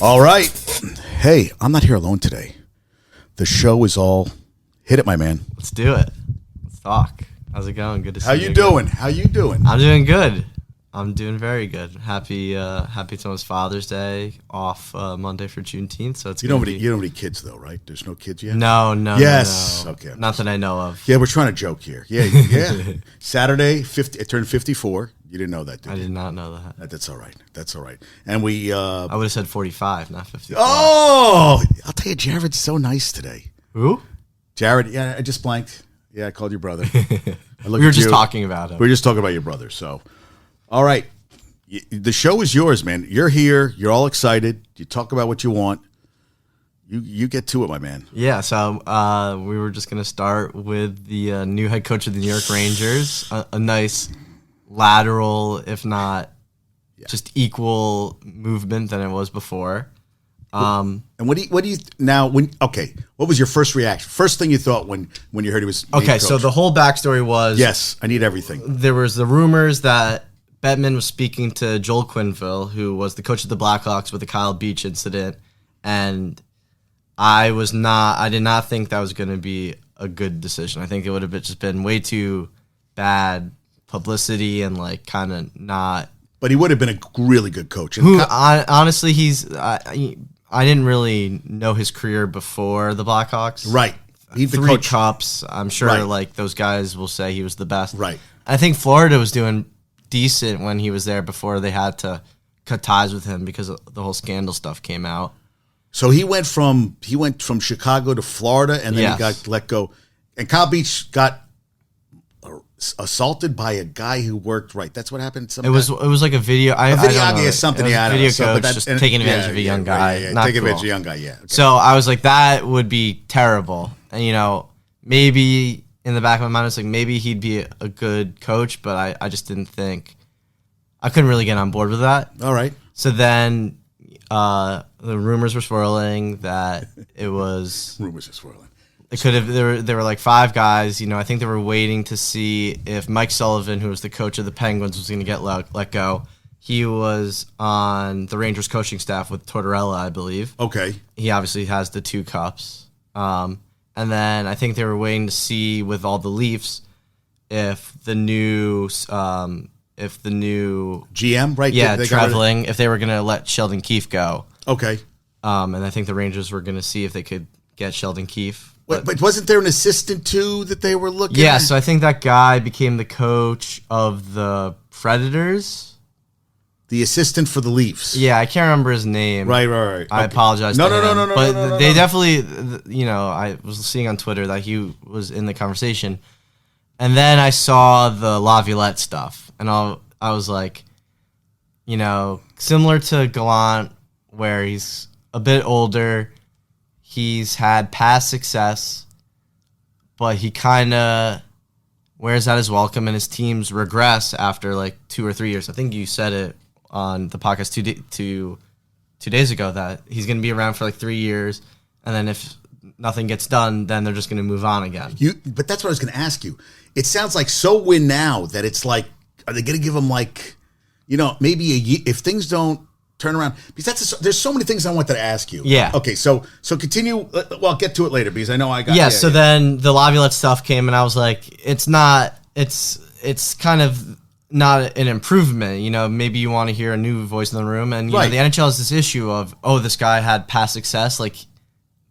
All right. Hey, I'm not here alone today. The show is all hit it, my man. Let's do it. Let's talk. How's it going? Good to see you. How you doing? How you doing? I'm doing good. I'm doing very good. Happy it's almost Father's Day, off Monday for Juneteenth. So it's You don't have any kids though, right? There's no kids yet. No. Yes. No. Okay. Not that I know of. Yeah, we're trying to joke here. Yeah. Saturday, it turned 54. You didn't know that, did you? I did not know that. That's all right. That's all right. And we. I would have said 45, not 54. Oh, I'll tell you, Jared's so nice today. Who? Jared. Yeah, I just blanked. Yeah, I called your brother. We were just talking about him. We were just talking about your brother. So, all right. The show is yours, man. You're here. You're all excited. You talk about what you want. You get to it, my man. Yeah, so we were just going to start with the new head coach of the New York Rangers. A nice lateral, if not just equal movement than it was before. And what do you now? What was your first reaction? First thing you thought when you heard he was made Okay, coach? so the whole backstory was yes, I need everything. There was the rumors that Bettman was speaking to Joel Quenneville, who was the coach of the Blackhawks with the Kyle Beach incident, and I did not think that was going to be a good decision. I think it would have just been way too bad publicity and kind of not. But he would have been a really good coach. Honestly, I didn't really know his career before the Blackhawks. Right. He's the coach. Cups. I'm sure those guys will say he was the best. Right. I think Florida was doing decent when he was there before they had to cut ties with him because the whole scandal stuff came out. So he went from Chicago to Florida, and then he got let go. And Kyle Beach got assaulted by a guy who worked right. That's what happened. It was like a video. A video something. Yeah, video coach just taking advantage of a young guy. Taking advantage of a young guy. Yeah. Okay. So I was like, that would be terrible. And maybe in the back of my mind, it's like maybe he'd be a good coach, but I just didn't think I couldn't really get on board with that. All right. So then the rumors were swirling that it was rumors are swirling. It could have. There were like five guys. I think they were waiting to see if Mike Sullivan, who was the coach of the Penguins, was going to get let go. He was on the Rangers coaching staff with Tortorella, I believe. Okay. He obviously has the 2 cups. And then I think they were waiting to see with all the Leafs if the new GM, right? Yeah, traveling. If they were going to let Sheldon Keefe go. Okay. And I think the Rangers were going to see if they could get Sheldon Keefe. But wasn't there an assistant too that they were looking at? Yeah, so I think that guy became the coach of the Predators. The assistant for the Leafs. Yeah, I can't remember his name. Right. I apologize. No. But they definitely, I was seeing on Twitter that he was in the conversation. And then I saw the Laviolette stuff. And I was like, similar to Gallant, where he's a bit older. He's had past success, but he kind of wears out his welcome, and his teams regress after 2 or 3 years. I think you said it on the podcast two days ago that he's going to be around for 3 years, and then if nothing gets done, then they're just going to move on again. But that's what I was going to ask you. It sounds like so win now that it's are they going to give him maybe a year if things don't turn around? Because there's so many things I wanted to ask you. Yeah. Okay, so continue. Well, I'll get to it later because I know I got. Yeah. So then the Laviolette stuff came, and I was like, it's kind of not an improvement. Maybe you want to hear a new voice in the room, and the NHL has this issue of this guy had past success.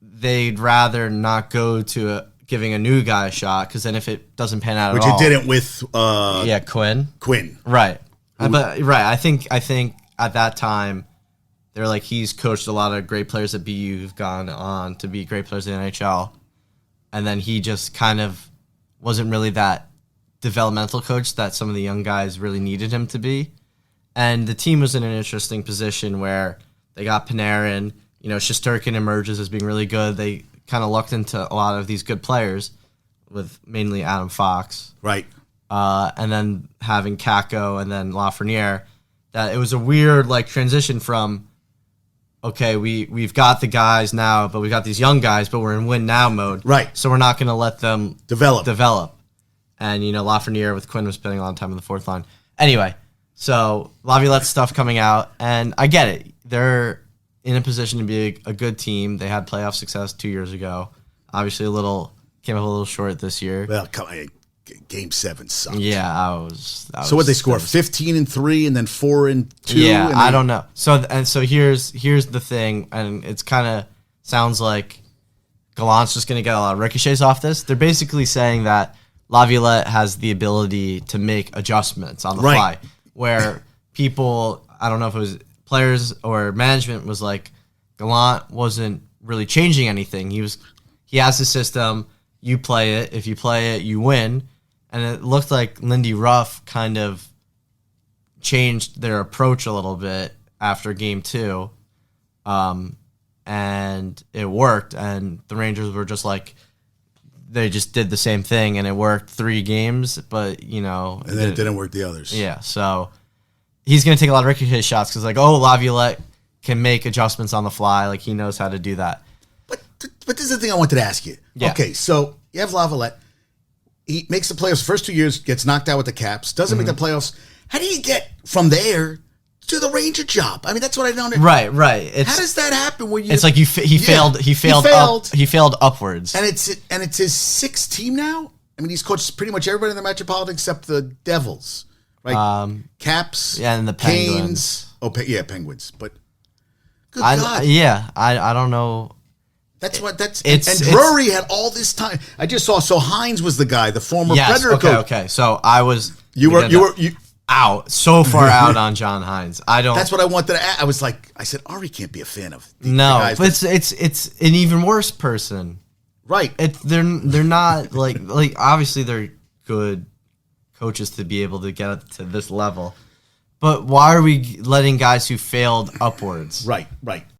They'd rather not go to giving a new guy a shot because then if it doesn't pan out which at all, it didn't with Quinn. Right. I think at that time, they're like, he's coached a lot of great players at BU who've gone on to be great players in the NHL. And then he just kind of wasn't really that developmental coach that some of the young guys really needed him to be. And the team was in an interesting position where they got Panarin. Shesterkin emerges as being really good. They kind of lucked into a lot of these good players with mainly Adam Fox. Right. And then having Kakko and then Lafreniere. That it was a weird transition from, okay, we've got the guys now, but we got these young guys, but we're in win now mode. Right. So we're not going to let them develop. And, Lafreniere with Quinn was spending a lot of time on the fourth line. Anyway, so Laviolette stuff coming out, and I get it. They're in a position to be a good team. They had playoff success 2 years ago. Obviously, came up a little short this year. Well, Game 7 sucked. Yeah, so what they score 15-3 and then 4-2. Yeah, I don't know. So here's the thing, and it's kind of sounds like Gallant's just going to get a lot of ricochets off this. They're basically saying that Laviolette has the ability to make adjustments on the fly, where people, I don't know if it was players or management, was like, Gallant wasn't really changing anything. He has a system. You play it. If you play it, you win. And it looked like Lindy Ruff kind of changed their approach a little bit after Game 2. And it worked. And the Rangers were just like, they just did the same thing, and it worked 3 games, but, And then it didn't work the others. Yeah, so he's going to take a lot of ricochet shots because, Laviolette can make adjustments on the fly. Like, he knows how to do that. But this is the thing I wanted to ask you. Yeah. Okay, so you have Laviolette. He makes the playoffs the first 2 years, gets knocked out with the Caps, doesn't make the playoffs. How do you get from there to the Ranger job? I mean, that's what I don't know. Right. How does that happen when you? It's like he failed. He failed upwards. And it's his 6th team now. I mean, he's coached pretty much everybody in the Metropolitan except the Devils, right? Caps, and the Penguins. Canes. Penguins. But good God, I don't know. And Drury had all this time. I just saw. So Hines was the guy, the former Predator coach. Okay. So I was. You were out so far out on John Hines. I don't. That's what I wanted to add. I said Ari can't be a fan of. No, but it's an even worse person. Right. They're not like obviously they're good coaches to be able to get to this level, but why are we letting guys who failed upwards? Right.